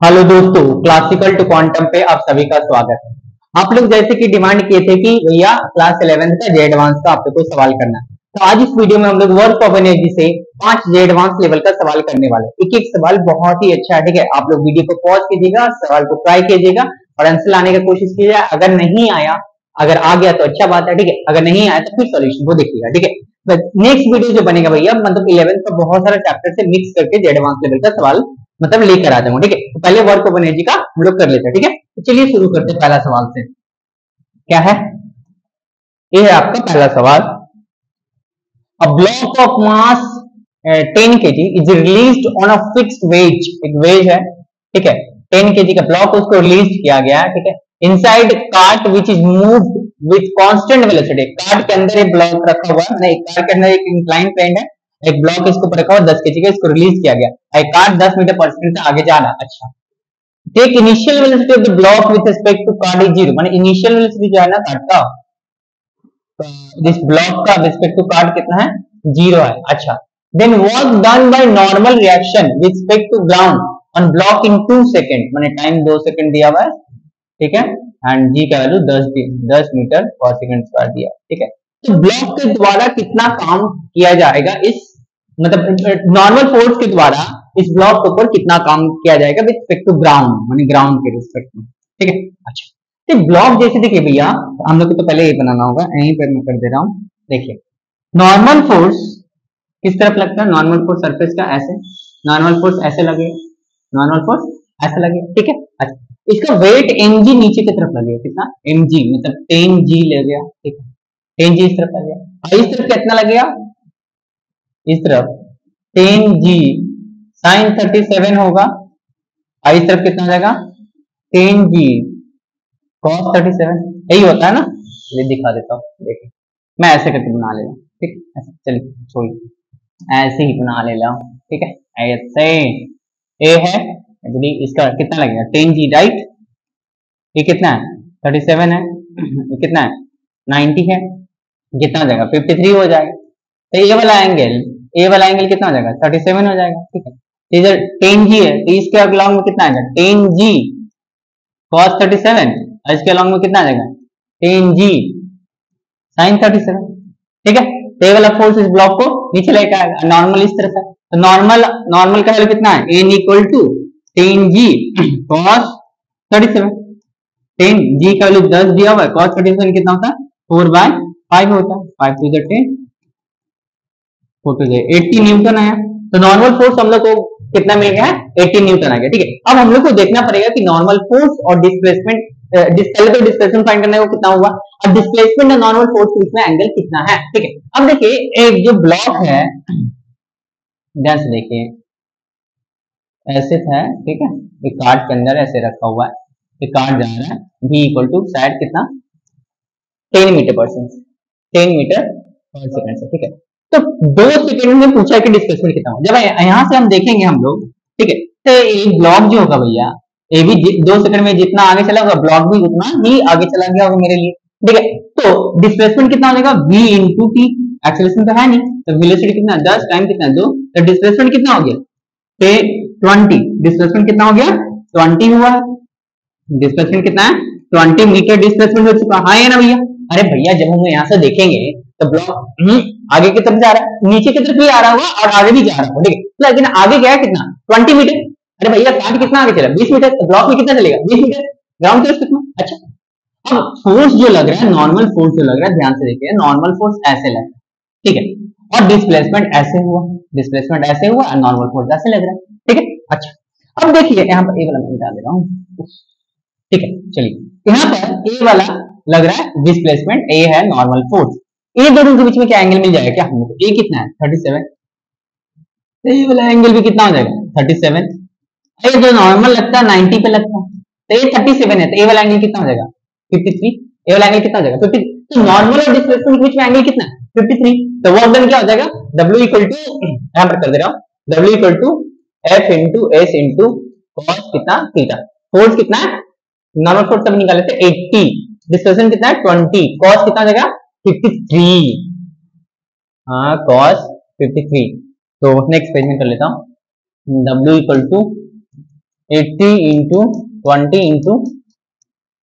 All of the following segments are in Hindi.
हेलो दोस्तों, क्लासिकल टू क्वांटम पे आप सभी का स्वागत है। आप लोग जैसे कि डिमांड किए थे कि भैया क्लास 11 का जे एडवांस का आप लोग को सवाल करना है, तो आज इस वीडियो में हम लोग वर्क ऑफ एनर्जी से 5 जे एडवांस लेवल का सवाल करने वाले हैं। एक एक सवाल बहुत ही अच्छा है, ठीक है। आप लोग वीडियो को पॉज कीजिएगा, सवाल को ट्राई कीजिएगा और आंसर लाने की कोशिश कीजिएगा। अगर नहीं आया, अगर आ गया तो अच्छा बात है, ठीक है। अगर नहीं आया तो फिर सॉल्यूशन को देखिएगा, ठीक है। नेक्स्ट वीडियो जो बनेगा भैया, मतलब 11 का बहुत सारा चैप्टर से मिक्स करके जे एडवांस लेवल का सवाल मतलब लेकर आ जाऊंगा, ठीक है। तो पहले वर्क ऑफ एनर्जी का हम लोग कर लेते हैं, ठीक है। तो चलिए शुरू करते हैं पहला सवाल से। क्या है? ये है आपका पहला सवाल। A block of mass 10 kg is released on a fixed wedge. एक वेज है, ठीक है। 10 kg का ब्लॉक उसको रिलीज किया गया है, ठीक है। Inside cart which is moved with constant velocity. Cart के अंदर एक ब्लॉक रखा हुआ है, नहीं, कार्ट के अंदर एक इंक्लाइन प्लेन है, एक ब्लॉक इसको ऊपर रखा हुआ 10 kg का, इसको रिलीज किया गया। एक कार्ट 10 मीटर पर सेकंड से आगे जा रहा है। अच्छा, take initial velocity of the block with respect to cart is zero. माने इनिशियल वेलोसिटी जो है ना कार्ट का, दिस ब्लॉक का रिस्पेक्ट टू कार्ट कितना है? जीरो है। अच्छा, then work done by normal reaction with respect to ground on block in 2 second. माने टाइम 2 सेकंड दिया हुआ है, ठीक है। एंड जी का वैल्यू 10 मीटर पर सेकंड स्क्वायर दिया, ठीक है। तो ब्लॉक के द्वारा कितना काम किया जाएगा, इस मतलब नॉर्मल फोर्स के द्वारा इस ब्लॉक के ऊपर कितना काम किया जाएगा विद रिस्पेक्ट टू ग्राउंड, माने ग्राउंड के रिस्पेक्ट में, ठीक है। अच्छा, तो ब्लॉक जैसे देखिए भैया, हम लोग को तो पहले ये बनाना होगा, यहीं पर मैं कर दे रहा हूं। देखिए, नॉर्मल फोर्स किस तरफ लगता है? नॉर्मल फोर्स सरफेस का ऐसे, नॉर्मल फोर्स ऐसे लगेगा, नॉर्मल फोर्स ऐसे लगेगा, ठीक है। अच्छा, इसका वेट mg नीचे की तरफ लगेगा, कितना? mg मतलब 10g ले गया, ठीक है। 10g इस तरफ लगेगा, और इस तरफ कितना लगेगा? इस तरफ 10g साइन 37 होगा, और इस तरफ कितना हो जाएगा? 10g cos 37। यही होता है ना? चलिए दिखा देता हूँ, देखिए मैं ऐसे करके बना ले रहा हूँ, ठीक है। ऐसे चलिए छोड़िए, ऐसे ही बना ले रहा हूँ, ठीक है। ऐसे ए है, इसका कितना लगेगा? 10g, right. ये कितना है? 37 है। ये कितना है? 90 है। कितना हो जाएगा? 53 हो जाएगा। तो ए वाला एंगल कितना हो जाएगा? 37 हो जाएगा, ठीक है। तो इधर 10g है, तो इसके अलॉन्ग में कितना आएगा? 10g cos 37, और इसके अलॉन्ग में कितना आ जाएगा? 10g sin 37, ठीक है। तो ये वाला फोर्स इस ब्लॉक को नीचे लेकर आएगा, नॉर्मल इस तरफ है, तो नॉर्मल नॉर्मल का वैल्यू कितना है? n equal to 10g cos 37। 10g का वैल्यू 10 दिया हुआ है, cos 37 कितना होता है? 4/5 होता है। 5 टू 10, 4 टू 80 न्यूटन आया। तो नॉर्मल फोर्स हम लोग को कितना मिल गया है? 80 न्यूटन आ गया, ठीक है। अब हम लोग को देखना पड़ेगा कि नॉर्मल फोर्स और डिस्प्लेसमेंट, पहले तो डिस्प्लेसमेंट फाइंड करने को कितना हुआ, और डिस्प्लेसमेंट और नॉर्मल फोर्स के बीच में एंगल कितना है, ठीक है। अब देखिए, एक जो ब्लॉक है, ध्यान से देखिए, ऐसे था, ठीक है। एक कार्ड के अंदर ऐसे रखा हुआ है, एक कार्ड जा रहा है, v इक्वल टू साइड कितना? 10 मीटर पर सेकंड, 10 मीटर पर सेकंड से, ठीक है। तो 2 सेकंड में पूछा कि डिस्प्लेसमेंट कितना होगा। जब यहां से हम देखेंगे हम लोग, ठीक है, तो एक ब्लॉक जो होगा भैया, ये भी 2 सेकंड में जितना आगे चला होगा, ब्लॉक भी उतना ही आगे चला गया होगा मेरे लिए, ठीक है। तो डिस्प्लेसमेंट कितना हो जाएगा? v into T. एक्सेलरेशन तो है नहीं, तो वेलोसिटी कितना? 10 टाइम कितना? 2। तो डिस्प्लेसमेंट कितना हो गया? 20। डिस्प्लेसमेंट कितना हो गया? 20 हुआ है। डिस्प्लेसमेंट कितना है? 20 मीटर डिस्प्लेसमेंट हो चुका है ना भैया? अरे भैया, जब हम यहाँ से देखेंगे तो ब्लॉक आगे की तरफ जा रहा है, नीचे की तरफ भी आ रहा होगा और आगे भी जा रहा होगा, ठीक है। लेकिन आगे गया कितना? 20 मीटर। अरे भैया, कार्ड कितना आगे चला? 20 मीटर। तो ब्लॉक में कितना चलेगा? 20 मीटर। ग्राउंड क्लियर कितना? अच्छा, अब फोर्स जो लग रहा है, नॉर्मल फोर्स जो लग रहा है, ध्यान से देखिए, नॉर्मल फोर्स ऐसे लग रहा है, ठीक है। और डिस्प्लेसमेंट ऐसे हुआ, डिस्प्लेसमेंट ऐसे हुआ और नॉर्मल फोर्स ऐसे लग रहा है, ठीक है। अच्छा, अब देखिए यहाँ पर ए वाला मैं डाल दे रहा हूँ, ठीक है। चलिए, यहाँ पर ए वाला लग रहा है डिस्प्लेसमेंट, ए है नॉर्मल फोर्स। ए दोनों के बीच में क्या एंगल मिल जाएगा क्या हमको? ए कितना है? 37। ए वाला एंगल भी कितना हो जाएगा? 37। ये जो नॉर्मल लगता है 90 पे लगता है, तो ये 37 है, तो ए वाला एंगल कितना हो जाएगा? 53। ए वाला एंगल कितना हो जाएगा? 50। तो नॉर्मल और डिस्प्लेसमेंट के बीच में एंगल कितना है? 53। तो वर्क डन क्या हो जाएगा? W इक्वल टू, यहाँ पर कर दे रहा हूँ, W equal to F into S into cos कितना? थीटा। फोर्स कितना है? नॉर्मल फोर्स सब निकाले थे 80, डिस्प्लेसमेंट कितना है? 20, cos कितना हो जाएगा? 53। हाँ, cos 53। तो नेक्स्ट पेज में कर लेता हूँ, W equal to 80 into 20 into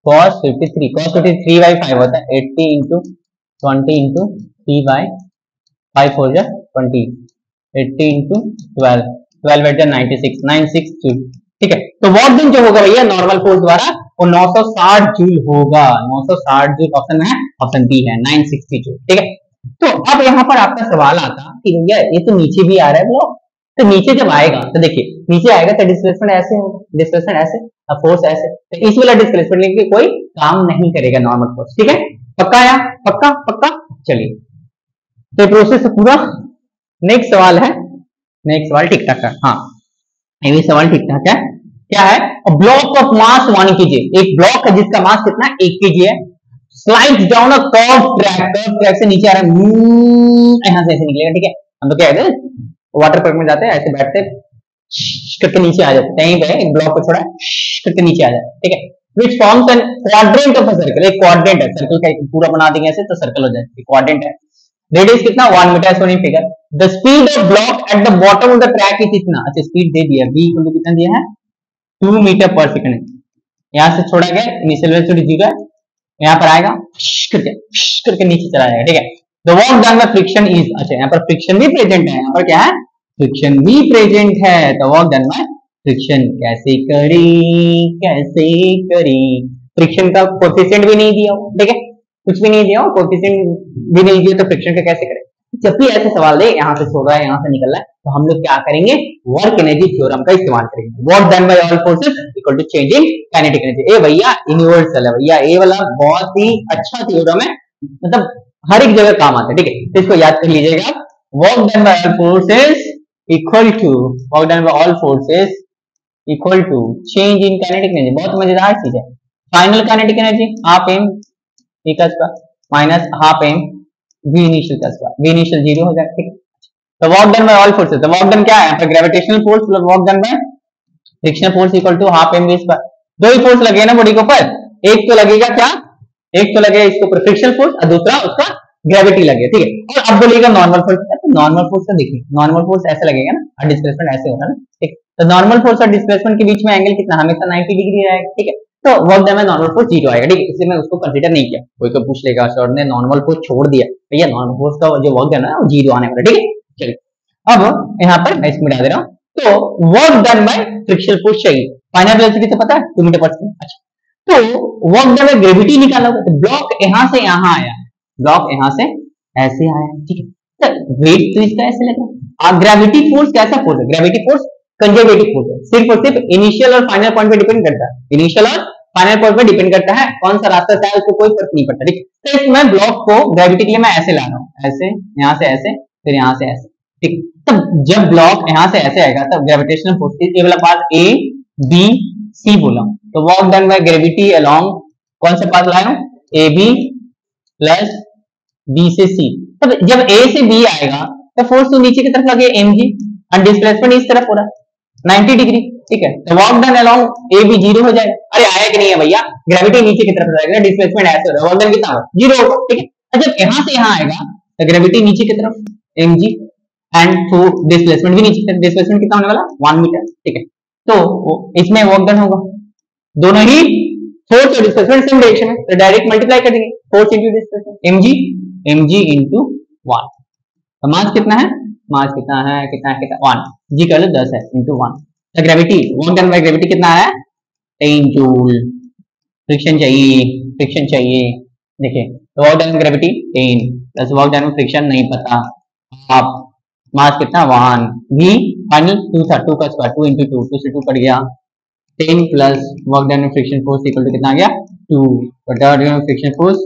cos 53, cos 53 by 5 होता है, 80 इंटू 20 इंटू 3 बाई 5 हो जाए 20, 80 इंटू 12, 12 बैठ जाए 96, 96 जूल। ठीक है, तो वर्क डन जो होगा भैया नॉर्मल फोर्स द्वारा वो 960 जूल होगा, 960 जूल ऑप्शन में है, ऑप्शन बी है 960 जूल। ठीक है, तो अब यहाँ पर आपका सवाल आता कि भैया ये तो नीचे भी आ रहा है ब्लॉक, तो नीचे जब आएगा तो देखिए नीचे आएगा तो डिस्प्लेसमेंट ऐसे होगा, डिस्प्लेसमेंट ऐसे, फोर्स ऐसे, तो इस वाला डिस्प्लेसमेंट लेके कोई काम नहीं करेगा नॉर्मल फोर्स। ठीक है, पक्का आया, पक्का पक्का। चलिए तो प्रोसेस पूरा। नेक्स्ट सवाल है, नेक्स्ट सवाल ठीक ठाक है, हाँ ये भी सवाल ठीक ठाक है। क्या है, ब्लॉक ऑफ मास 1 kg, एक ब्लॉक है जिसका मास कितना 1 kg है, slide down a curve track से नीचे आ रहा है, यहां से ऐसे निकलेगा। ठीक है, हम तो क्या कहते हैं वाटर पार्क में जाते हैं ऐसे बैठते करके नीचे आ जाते हैं, कहीं एक ब्लॉक को छोड़ा करके नीचे आ जाए। ठीक है, which forms an quadrant of a circle, एक क्वाड्रेंट है, सर्कल का पूरा बना देंगे ऐसे तो सर्कल हो जाए, क्वाड्रेंट है। रेडियस कितना 1 मीटर, सोनी figure. The speed of block at the bottom of the track is इतना, अच्छा स्पीड दे दिया v इक्वल टू कितना दिया है 2 मीटर पर सेकंड, यहां से छोड़ा गया इनिशियल वेलोसिटी 0 है, यहाँ पर आएगा करके नीचे चला जाएगा। ठीक है, the work done by friction is, अच्छा यहाँ पर फ्रिक्शन भी प्रेजेंट है, यहाँ पर क्या है फ्रिक्शन भी प्रेजेंट है, तो वर्क डन बाय फ्रिक्शन कैसे करी, कैसे करी, फ्रिक्शन का कोएफिशिएंट भी नहीं दिया हो, ठीक है कुछ भी नहीं दिया हो, कोएफिशिएंट भी नहीं दिया तो फ्रिक्शन का कैसे करें। जब भी ऐसे सवाल दे यहाँ से छोड़ रहा है यहाँ से निकल रहा है तो हम लोग क्या करेंगे वर्क एनर्जी थ्योरम का इस्तेमाल करेंगे। Work done by all forces equal to change in kinetic energy. ए भैया यूनिवर्सल है भैया, ये वाला बहुत ही अच्छा थ्योरम है, मतलब हर एक जगह काम आता है। ठीक है, तो इसको याद कर लीजिएगा, work done by all forces equal to, work done by all forces equal to change in kinetic energy. बहुत मजेदार चीज है। Final kinetic energy half M E का square minus half M V initial का स्क्वायर, वी इनिशियल 0 हो जाएगा। ठीक है, तो work done by all forces, तो वर्क डन क्या है तो gravitational force plus work done by frictional force equal to half M V square. दो ही फोर्स लगे ना बॉडी के ऊपर, एक तो लगेगा क्या, एक तो लगेगा इसके ऊपर फ्रिक्शनल फोर्स और दूसरा उसका ग्रेविटी लगेगा। ठीक है, और अब बोलिएगा नॉर्मल फोर्स, तो नॉर्मल फोर्स का देखिए नॉर्मल फोर्स ऐसे लगेगा ना और डिस्प्लेसमेंट ऐसे होगा ना। ठीक, तो नॉर्मल फोर्स और डिस्प्लेसमेंट के बीच में एंगल कितना हमेशा 90 डिग्री रहेगा। ठीक है, तो वर्क डन में नॉर्मल फोर्स 0 आएगा। ठीक है, इसलिए मैं उसको कंसीडर नहीं किया। कोई को पूछ लेगा सर ने नॉर्मल फोर्स छोड़ दिया, भैया नॉर्मल फोर्स का जो वर्क डन है वो 0 आने वाला। ठीक है, चलिए अब यहाँ पर मैं इसको मिटा दे रहा हूँ, तो work done by frictional force चाहिए, फाइनल वेलोसिटी तो पता है 2 मीटर पर सेकंड। अच्छा, तो वर्क डन बाय ग्रेविटी निकाला होगा, तो ब्लॉक यहाँ से यहाँ आया, ब्लॉक यहाँ से ऐसे आया। ठीक है, तो वेट तो इसका ऐसे लग रहा है। ग्रेविटी फोर्स कैसा फोर्स है, ग्रेविटी फोर्स कंजर्वेटिव फोर्स है, सिर्फ और सिर्फ इनिशियल और फाइनल पॉइंट पे डिपेंड करता है, इनिशियल और फाइनल पॉइंट पे डिपेंड करता है, कौन सा रास्ता से उसको कोई फर्क नहीं पड़ता। ठीक है, तो इसमें ब्लॉक को ग्रेविटी के लिए मैं ऐसे ला रहा हूँ, ऐसे यहाँ से ऐसे फिर यहाँ से ऐसे। ठीक, तब जब ब्लॉक यहाँ से ऐसे आएगा तब ग्रेविटेशनल फोर्स ये वाला पार्ट ए बी सी बोला, तो work done by gravity along कौन सा पार्ट लाया हूँ ए बी प्लस बी से सी। तब जब ए से बी आएगा तो फोर्स तो नीचे की तरफ लगे एम जी और डिस्प्लेसमेंट इस तरफ हो रहा है 90 डिग्री। ठीक है, तो work done along A B 0 हो जाएगा। अरे आया कि नहीं है भैया, ग्रेविटी नीचे की तरफ जाएगा, डिस्प्लेसमेंट ऐसे हो रहा है, वर्क डन कितना होगा 0 होगा। ठीक है, और जब यहाँ से यहाँ आएगा तो ग्रेविटी नीचे की तरफ एम जी एंड तो डिस्प्लेसमेंट भी नीचे की तरफ, डिस्प्लेसमेंट कितना होने वाला 1 मीटर। ठीक है, तो इसमें वर्क डन होगा, दोनों ही फोर्स और डिस्प्लेसमेंट सेम डायरेक्शन है, तो डायरेक्ट मल्टीप्लाई कर देंगे force into displacement M G into 1। तो मास कितना है, मास कितना है, कितना 1 जी कर लो 10 है इंटू 1। तो gravity work done by gravity कितना है 10 जूल। फ्रिक्शन चाहिए, फ्रिक्शन चाहिए, देखिए तो work done gravity 10 plus work done friction नहीं पता, आप मास कितना 1 v फाइनल 2 था, 2 का स्क्वायर 2 इंटू 2, 2 से 2 कट गया, 10 plus work done friction force equal to कितना आ गया 2, तो friction force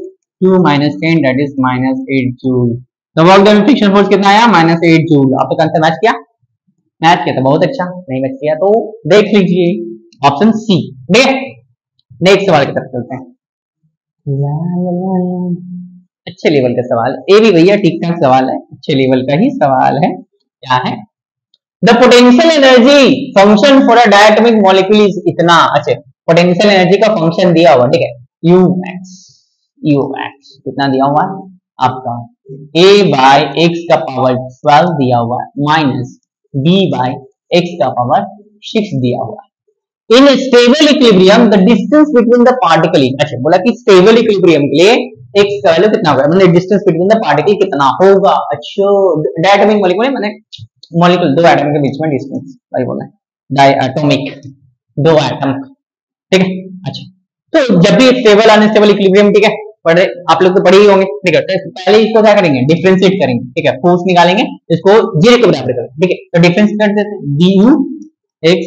2 minus 10 that is minus 8 joule. तो वर्क डन फ्रिक्शन फोर्स कितना आया माइनस 8 जूल। आपको कौन सा मैच किया, मैच किया तो बहुत अच्छा, नहीं मैच किया तो देख लीजिए ऑप्शन सी। नेक्स्ट सवाल की तरफ चलते हैं, अच्छे लेवल का सवाल, ये भी भैया ठीक ठाक सवाल है, अच्छे लेवल का ही सवाल है। क्या है, the potential energy function for a diatomic molecule is इतना। अच्छा, पोटेंशियल एनर्जी का फंक्शन दिया हुआ, ठीक है यू एक्स कितना दिया हुआ है आपका a बाय एक्स का पावर 12 दिया हुआ है माइनस b बाय एक्स का पावर 6 दिया हुआ है। In stable equilibrium the distance between the particle is, अच्छा बोला कि स्टेबल इक्विलिब्रियम के लिए एक्स का वैल्यू कितना होगा, मतलब डिस्टेंस बिटवीन द पार्टिकल कितना होगा। अच्छा डायटोमिक मॉलिक्यूल मैंने मॉलिक्यूल दो एटम के बीच में डिस्टेंस वही बोला डायटोमिक, दो एटम, ठीक है। अच्छा तो जब भी स्टेबल अनस्टेबल इक्विलिब्रियम, ठीक है, पढ़े आप लोग तो पढ़े ही होंगे, ठीक है। तो पहले इसको क्या करेंगे, डिफरेंशिएट करेंगे, ठीक है, फोर्स निकालेंगे, इसको जीरो के बराबर करेंगे, ठीक है। तो डिफरेंशिएट कर देते हैं, du x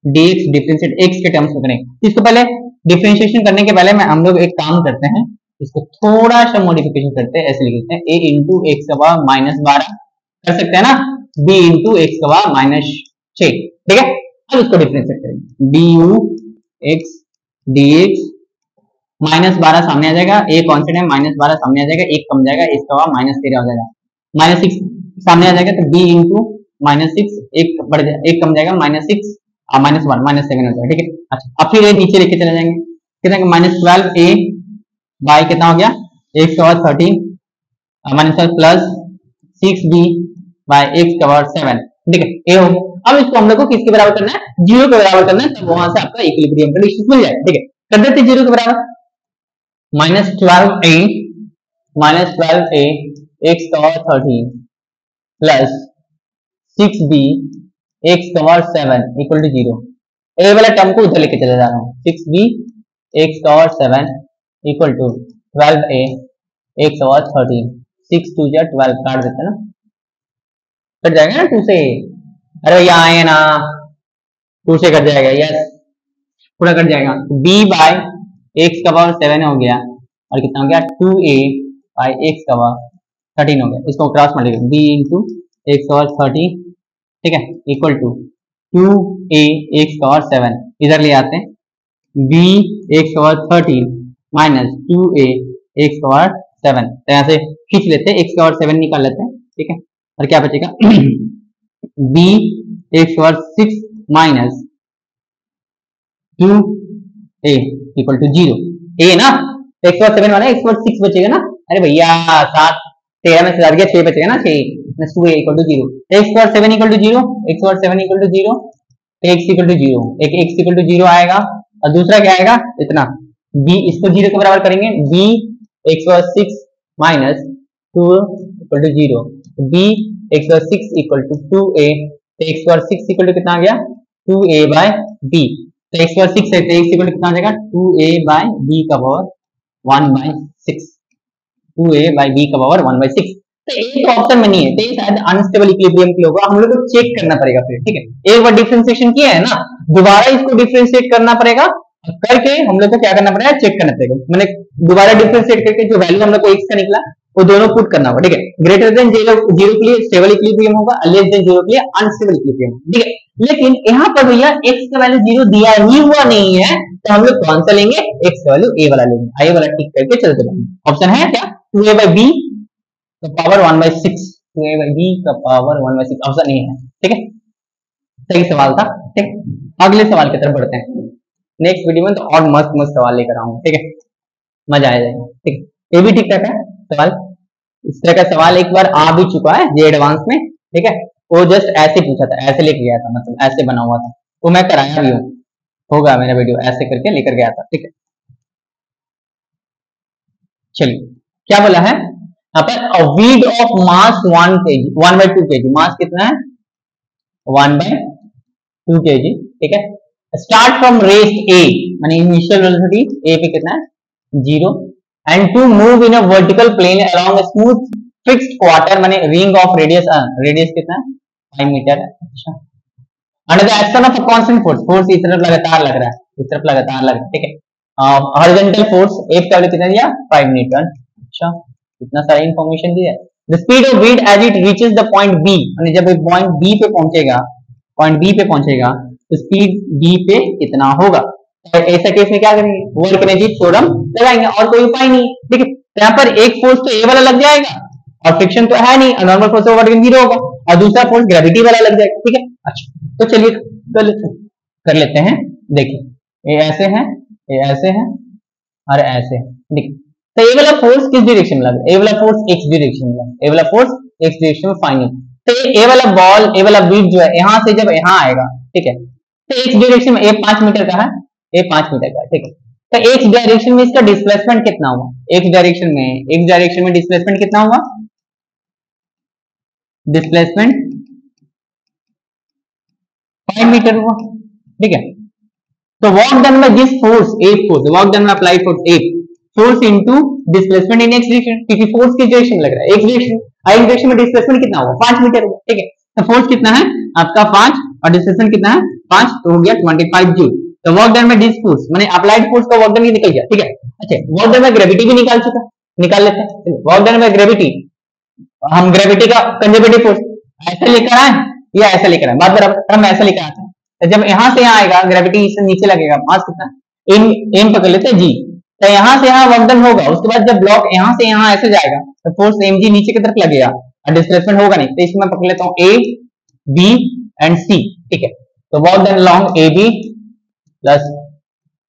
dx differentiate x के टर्म्स में करेंगे। इसको पहले डिफरेंशिएशन करने के पहले हम लोग एक काम करते हैं, इसको थोड़ा सा मॉडिफिकेशन करते हैं, ऐसे लिख देते हैं a इंटू एक्स का पावर -12 कर सकते हैं ना, b इंटू एक्स का पावर -6, ठीक है। अब इसको डिफरेंशिएट करेंगे, du x dx -12 सामने आ जाएगा, a कांस्टेंट है, -12 सामने आ जाएगा, एक कम जाएगा, इसका पावर -13 हो जाएगा, -6 सामने आ जाएगा, तो b इंटू -6 एक बढ़ जाएगा, एक कम जाएगा, -6 -1 -7 हो जाएगा, ठीक है। अच्छा अब फिर नीचे लेके चले जाएंगे, कितना -12a बाई कितना हो गया, x का power 13 -12 plus 6b by x का पावर 7, ठीक है, a हो। अब इसको हम लोग को किसके बराबर करना है, 0 के बराबर करना है, तब वहां से आपका इक्विलिब्रियम का डिस्टेंस मिल जाएगा, ठीक है। कर देते 0 के बराबर, -12a x का पावर 13 प्लस 6b x का पावर 7 इक्वल टू 0। ए वाला टर्म को उधर लेके चले जा रहा हूँ, 6b x का power 7 equal to 12a x का पावर 13, 6 2 जा 12 काट देते हैं ना, कट जाएगा ना 2 से, अरे यहाँ आए ना 2 से कट जाएगा, यस पूरा कट जाएगा, b बाय x का पावर 7 हो गया, और कितना हो गया 2a बाय x का पावर 13 हो गया, इसको cross multiply b into x का पावर 13, ठीक है, इक्वल टू 2a x का पावर 7, इधर ले आते हैं, b x का पावर 13 माइनस 2a x का पावर 7, तो यहाँ से खींच लेते हैं, x का पावर 7 निकाल लेते हैं, ठीक है, और क्या बचेगा b x का power 6 minus 2a equal to 0, a ना x का पावर 7 वाला x का पावर 6 बचेगा ना, अरे भैया 7 13 में से हट गया 6 बचेगा ना, 6 plus 2a equal to 0, x का पावर 7 इक्वल टू 0, x का power 7 equal to 0, x equal to 0, एक x इक्वल टू 0 आएगा, और दूसरा क्या आएगा इतना b, इसको 0 के बराबर करेंगे, b x का power 6 minus 2 equal to 0, b x का पावर 6 इक्वल टू 2a, तो x का पावर 6 इक्वल टू कितना आ गया 2a बाय b, तो x का पावर 6 है तो x इक्वल टू कितना आ जाएगा 2a बाय b का पावर 1/6, 2a बाय b का पावर 1/6। तो एक तो ऑप्शन में नहीं है, तो ये शायद अनस्टेबल इक्विलिब्रियम के लिए होगा, हम लोग को चेक करना पड़ेगा फिर, ठीक है। एक बार डिफरेंशिएशन किया है ना, दोबारा इसको डिफरेंशिएट करना पड़ेगा, करके हम लोग को क्या करना पड़ेगा, चेक करना पड़ेगा, मैंने दोबारा डिफरेंशिएट करके जो वैल्यू हम लोग को x का निकला वो दोनों पुट करना होगा, ठीक है। ग्रेटर देन 0 के लिए स्टेबल इक्विलिब्रियम होगा, लेस देन 0 के लिए अनस्टेबल इक्विलिब्रियम, ठीक है। लेकिन यहाँ पर भैया x का वैल्यू 0 दिया ही हुआ नहीं है, तो हम लोग कौन सा लेंगे, x का वैल्यू a वाला लेंगे, a वाला टिक करके चलते रहेंगे। ऑप्शन है क्या 2a बाय b का पावर 1/6, 2a बाय b का पावर 1/6 ऑप्शन नहीं है, ठीक है। सही सवाल था, ठीक। अगले सवाल की तरफ बढ़ते हैं, नेक्स्ट वीडियो में तो और मस्त मस्त सवाल लेकर आऊंगा, ठीक है, मजा आ जाएगा, ठीक। ये भी ठीक ठाक है सवाल, इस तरह का सवाल एक बार आ भी चुका है जे एडवांस में, ठीक है, वो जस्ट ऐसे पूछा था, ऐसे लेके गया था, मतलब ऐसे बना हुआ था, तो मैं कराया भी हूँ, होगा मेरा वीडियो ऐसे करके लेकर गया था, ठीक है। चलिए क्या बोला है यहाँ पर, weight of mass 1 kg 1/2 kg, mass कितना है 1/2 kg, ठीक है। स्टार्ट फ्रॉम रेस्ट a, माने इनिशियल वेलोसिटी a पे कितना है 0, and to move in a vertical plane along a smooth fixed quarter, माने रिंग ऑफ रेडियस, रेडियस कितना है 5 मीटर है, अच्छा। Under the action of a constant force, force इस तरफ लगातार लग रहा है, इस तरफ लगातार लग रहा है, ठीक है। हॉरिजॉन्टल फोर्स F का वैल्यू कितना दिया 5 न्यूटन, अच्छा, इतना सारा इंफॉर्मेशन दिया है। The speed of wind as it reaches the point B, माने जब पॉइंट B पे पहुंचेगा, पॉइंट B पे पहुंचेगा तो स्पीड B पे कितना होगा, तो ऐसा केस में क्या करेंगे, वर्क एनर्जी थ्योरम लगाएंगे, और कोई उपाय नहीं, ठीक है। तो यहाँ पर एक फोर्स तो A वाला लग जाएगा, और फ्रिक्शन तो है नहीं, नॉर्मल फोर्स ओवर 0 होगा, और दूसरा फोर्स ग्रेविटी वाला लग जाएगा, ठीक है। अच्छा तो चलिए कर लेते हैं, देखिए ये ऐसे है, ये ऐसे है, और ऐसे है, देखिए तो ए वाला फोर्स किस डायरेक्शन में लगा, ए वाला फोर्स x डायरेक्शन में लगा, ए वाला फोर्स x डायरेक्शन में फाइनल, तो ए वाला बॉल, ए वाला बीट जो है यहाँ से जब यहाँ आएगा, ठीक है, तो एक्स डायरेक्शन में ए 5 मीटर का है, ए 5 मीटर का, ठीक है। तो एक्स डायरेक्शन में इसका डिस्प्लेसमेंट कितना हुआ, एक्स डायरेक्शन में डिस्प्लेसमेंट कितना हुआ, डिस्प्लेसमेंट 5 मीटर हुआ, ठीक है। तो work done by this force, F force, work done by applied force F, force into displacement in x direction, क्योंकि फोर्स किस डायरेक्शन में लग रहा है, एक्स डायरेक्शन, एक्स डायरेक्शन में डिस्प्लेसमेंट कितना होगा, 5 मीटर होगा, ठीक है। तो फोर्स कितना है आपका 5 और डिस्प्लेसमेंट कितना है 5, तो हो गया 25 जूल। तो work done by this force माने अप्लाइड फोर्स का वर्क डन ही निकल गया, ठीक है। अच्छा, वर्क डन बाय ग्रेविटी भी निकाल चुका, निकाल लेते हैं। वर्क डन बाय ग्रेविटी, हम ग्रेविटी का कंजर्वेटिव फोर्स ऐसे लेकर आए या ऐसे लेकर आए, बात बराबर, हम ऐसे लेकर आते हैं। तो जब यहां से यहाँ आएगा, ग्रेविटी से नीचे लगेगा, मास कितना, एम पकड़ लेते हैं जी। तो यहाँ से यहाँ वर्क डन होगा, उसके बाद जब ब्लॉक यहाँ से यहाँ ऐसे जाएगा तो फोर्स एम जी नीचे की तरफ लगेगा और डिस्प्लेसमेंट होगा नहीं, तो इसमें मैं पकड़ लेता हूँ ए बी एंड सी, ठीक है। तो work done long A B plus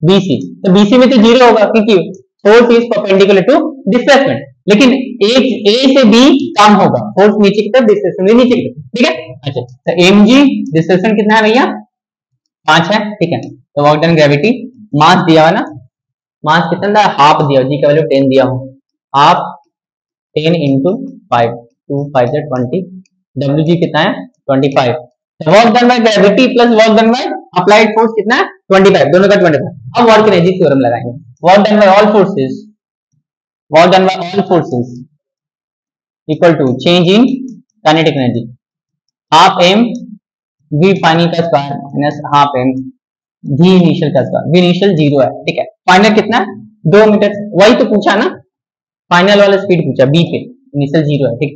B C, तो बी सी में तो जीरो होगा क्योंकि force is perpendicular to displacement, लेकिन ए से बी कम होगा, फोर्स नीचे की तरफ, डिस्प्लेसमेंट नीचे की तरफ, ठीक है। अच्छा, तो एम जी डिस्प्लेसमेंट कितना है भैया 5 है, ठीक है। तो वर्क डन ग्रेविटी, मास दिया हुआ ना, मास कितना था, हाफ दिया, जी का वैल्यू 10 दिया हूं, हाफ 10 इंटू 5, 2 5 से 20, डब्ल्यू जी कितना है 25। तो work done by gravity plus work done by applied force कितना है 25, दोनों का 25। अब वर्क एनर्जी थ्योरम लगाएंगे, work done by all forces, work done by all forces equal to change in kinetic energy, half M V final का square minus half M V initial का स्क्वायर, वी इनिशियल 0 है, ठीक है। फाइनल कितना है 2 मीटर, वही तो पूछा ना, फाइनल वाला स्पीड पूछा बी पे, इनिशियल 0 है, ठीक।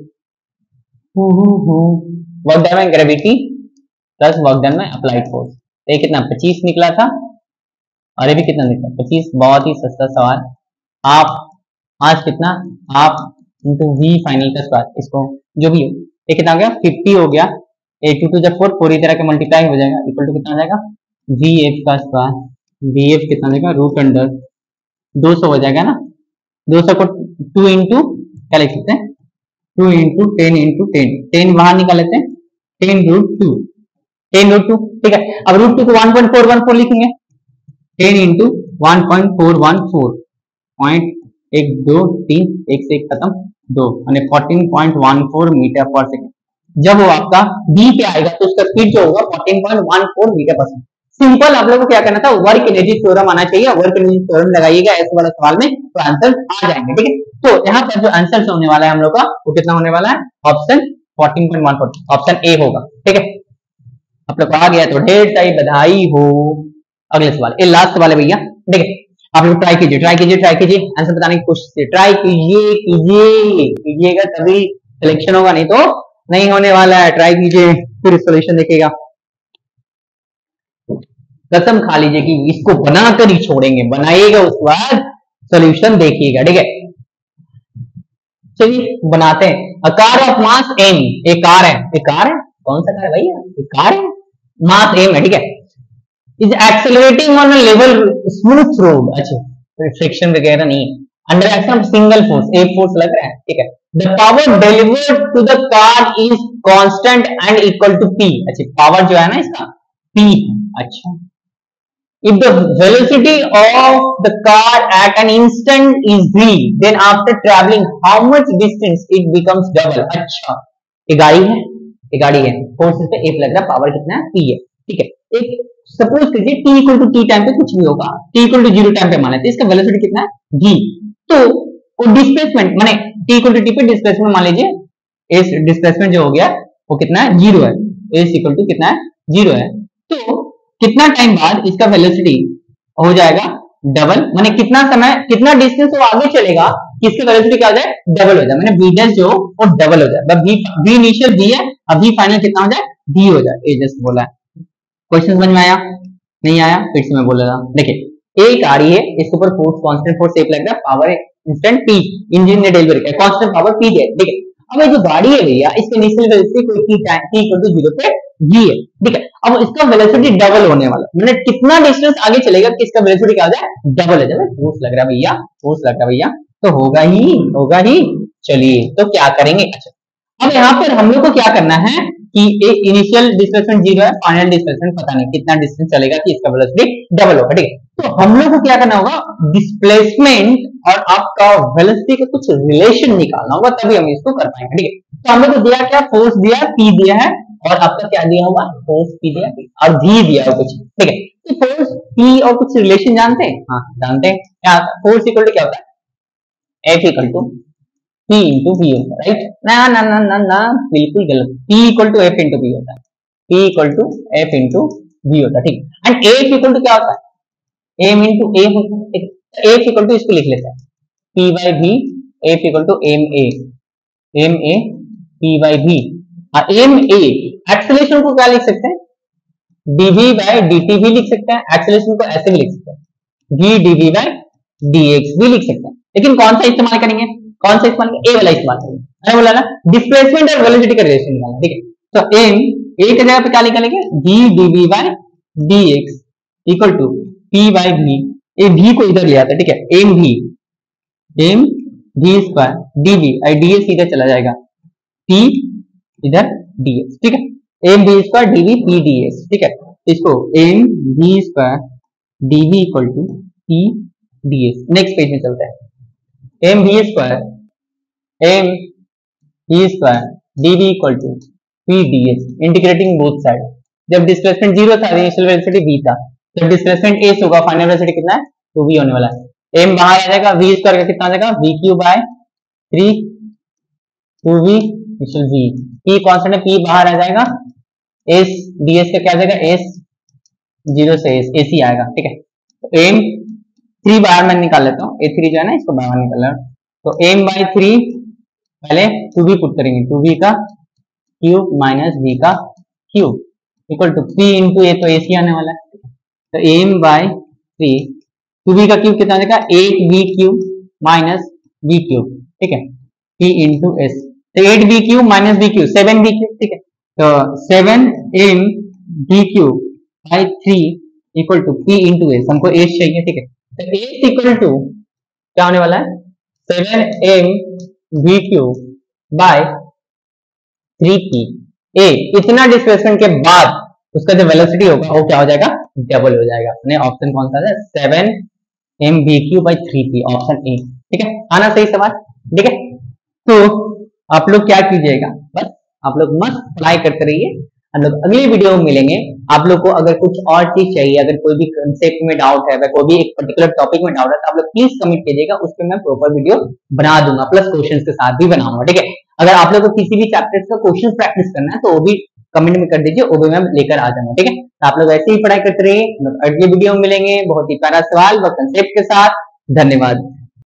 Work done by gravity plus work done by applied force, तो ये कितना 25 निकला था, और ये भी कितना निकला 25, बहुत ही सस्ता सवाल। हाफ, आज कितना हाफ इंटू वी फाइनल का स्क्वायर, इसको जो भी हो, ये कितना हो गया 50 हो गया, 8 2 जब 4 पूरी तरह के मल्टीप्लाई हो जाएगा, इक्वल टू कितना हो जाएगा वी एफ का स्क्वायर, वी एफ कितना हो जाएगा रूट अंडर 200 हो जाएगा ना, 200 को 2 इंटू क्या लिख सकते हैं 2 इंटू 10 इंटू 10, 10 बाहर निकाल लेते हैं, 10 रूट 2, 10 रूट 2, ठीक है। अब रूट 2 को 1.414 लिखेंगे, 10 इंटू 1.414, पॉइंट 1 2 3, एक से एक खत्म 2, यानी 14.14 मीटर पर सेकंड। जब वो आपका बी पे आएगा तो उसका स्पीड जो होगा 14.14 मीटर पर सेकंड। सिंपल, आप लोगों को क्या करना था, वर्क एनर्जी थ्योरम आना चाहिए, वर्क एनर्जी थ्योरम लगाइएगा ऐसे वाला सवाल में तो आंसर आ जाएंगे, ठीक है। तो यहाँ पर जो आंसर होने वाला है हम लोग का वो कितना होने वाला है, ऑप्शन 14.14, ऑप्शन ए होगा, ठीक है। आप लोग को आ गया तो ढेर सारी बधाई हो। अगले सवाल, ये लास्ट सवाल है भैया, ठीक है। आप लोग ट्राई कीजिए, ट्राई कीजिए, ट्राई कीजिए, आंसर बताने की कोशिश ट्राई कीजिए, कीजिएगा तभी सिलेक्शन होगा, नहीं तो नहीं होने वाला है। ट्राई कीजिए फिर सोल्यूशन देखिएगा, कसम खा लीजिए कि इसको बनाकर ही छोड़ेंगे, बनाइएगा उसके बाद सोल्यूशन देखिएगा, ठीक है। चलिए बनाते हैं। A car of mass m, एक कार है, एक कार है, कौन सा कार है भैया, एक कार है, मास m है, ठीक है, is accelerating on a level smooth road, अच्छा फ्रिक्शन वगैरह नहीं, under action of single force, एक फोर्स लग रहा है, ठीक है। The power delivered to the car is constant and equal to p, अच्छा पावर जो है ना इसका p, अच्छा। If the velocity of the car at an instant is v, then after traveling how much distance it becomes double, अच्छा ये गाड़ी है, ये गाड़ी है, फोर्स पे F लग रहा है, पावर कितना है p है, ठीक है। एक सपोज कीजिए t equal to T time पे कुछ भी होगा, t इक्वल टू 0 टाइम पे मान लेते हैं, इसका वेलोसिटी कितना है v, तो वो डिस्प्लेसमेंट माने t इक्वल टू टी पे डिस्प्लेसमेंट मान लीजिए, इस डिस्प्लेसमेंट जो हो गया वो कितना है 0 है, s इक्वल टू कितना है 0 है, तो कितना टाइम बाद इसका वेलोसिटी हो जाएगा डबल, माने कितना समय कितना डिस्टेंस वो आगे चलेगा कि इसकी वेलोसिटी क्या हो जाए डबल हो जाए, माने v डैश जो वो डबल हो जाए, v इनिशियल v है, अब v फाइनल कितना हो जाए d हो जाए, ये जस्ट बोला है। क्वेश्चन समझ में आया, नहीं आया फिर से मैं बोल रहा हूं, देखिए एक गाड़ी है, इसके ऊपर फोर्स कांस्टेंट फोर्स F लग रहा है, पावर इंस्टेंट p, इंजन ने डिलीवर किया, कांस्टेंट पावर p है, ठीक है। अब ये जो गाड़ी है भैया इसकी इनिशियल वेलोसिटी कोई t इक्वल टू 0 पे v है, ठीक है। अब इसका वेलोसिटी डबल होने वाला, मैंने कितना डिस्टेंस आगे चलेगा कि इसका वेलोसिटी क्या हो जाए डबल हो जाए, फोर्स लग रहा है भैया, फोर्स लग रहा है भैया, तो होगा ही। चलिए तो क्या करेंगे, अच्छा अब यहाँ पर हम लोग को क्या करना है, कि एक इनिशियल डिस्प्लेसमेंट 0 है, फाइनल डिस्प्लेसमेंट पता नहीं कितना डिस्टेंस चलेगा कि इसका वेलोसिटी डबल होगा। ठीक है, तो हम लोग को क्या करना होगा, डिस्प्लेसमेंट और आपका वेलोसिटी का कुछ रिलेशन निकालना होगा, तभी हम इसको कर पाएंगे। ठीक है, तो हम लोग को दिया क्या, फोर्स दिया P दिया है, और आपका क्या दिया होगा, फोर्स P दिया है और V दिया है कुछ। ठीक है, तो फोर्स P और कुछ रिलेशन जानते हैं, हाँ जानते हैं। क्या फोर्स इक्वल टू क्या होता है, F equal to P into V होता है, राइट? ना ना ना ना ना, बिल्कुल गलत। P equal to F into V होता है, P equal to F into V होता है। ठीक, एंड F इक्वल टू क्या होता है, M इंटू A होता है। F इक्वल टू इसको लिख लेते हैं, P by V, F equal to M A P by V, और M A एक्सेलरेशन को क्या लिख सकते हैं, dV बाई dt भी लिख सकते हैं, एक्सेलरेशन को ऐसे भी लिख सकते हैं, v dV बाई dx भी लिख सकते हैं। लेकिन कौन सा इस्तेमाल करेंगे, कौन सा इस्तेमाल करेंगे, ए वाला इस्तेमाल करेंगे। मैंने बोला ना डिस्प्लेसमेंट और वेलोसिटी का रिलेशन निकालना। ठीक है, तो m a की जगह पे क्या निकालेंगे, v dV by dx equal to p by v, ये v को इधर ले आता है। ठीक है, m v स्क्वायर dV और ds इधर चला जाएगा, p इधर ds। ठीक है, m v square dV p ds। ठीक है, इसको m v square dV equal to p ds। Next page में चलते हैं, m v square dV equal to p ds, integrating both side. जब डिस्प्लेसमेंट 0 था, इनिशियल वेलोसिटी v था, जब डिस्प्लेसमेंट a होगा, फाइनल वेलोसिटी कितना है, 2v होने वाला है। m बाहर आ जाएगा, v स्क्वायर का कितना आ जाएगा, v cube by 3 2v initial v, p constant है, p बाहर आ जाएगा, s ds का क्या आ जाएगा, s 0 से s ac आएगा। ठीक है, तो m 3 बाहर मैं निकाल लेता हूँ, a3 जो है ना इसको बाहर निकाल रहा हूँ, तो m बाई 3 पहले 2v पुट करेंगे, 2v का क्यूब माइनस v का cube equal to p into A, तो ac आने वाला है। तो m बाई 3 2v का क्यूब कितना आएगा, 8v cube minus v cube. ठीक है, p इंटू s, तो 8v cube minus v cube 7v cube. ठीक है, तो 7m v cube by 3 equal to p into s, हमको s चाहिए। ठीक है, तो s इक्वल टू क्या होने वाला है, 7m v cube by 3p। a इतना डिस्प्लेसमेंट के बाद उसका जो वेलोसिटी होगा वो क्या हो जाएगा, डबल हो जाएगा। अपने ऑप्शन कौन सा है, 7m v cube by 3p, option A. ठीक है, आना सही सवाल। ठीक है, तो आप लोग क्या कीजिएगा, बस आप लोग मस्त पढ़ाई करते रहिए। हम लोग अगली वीडियो में मिलेंगे। आप लोग को अगर कुछ और चीज चाहिए, अगर कोई भी कंसेप्ट में डाउट है, कोई भी एक पर्टिकुलर टॉपिक में डाउट है, तो आप लोग प्लीज कमेंट कीजिएगा, उस पर मैं प्रॉपर वीडियो बना दूंगा, प्लस क्वेश्चंस के साथ भी बनाऊंगा। ठीक है, अगर आप लोग को किसी भी चैप्टर का क्वेश्चन प्रैक्टिस करना है तो वो भी कमेंट में कर दीजिए, वो भी मैं लेकर आ जाऊंगा। ठीक है, तो आप लोग ऐसे ही पढ़ाई करते रहिए। अगली वीडियो में मिलेंगे बहुत ही प्यारा सवाल व कंसेप्ट के साथ। धन्यवाद।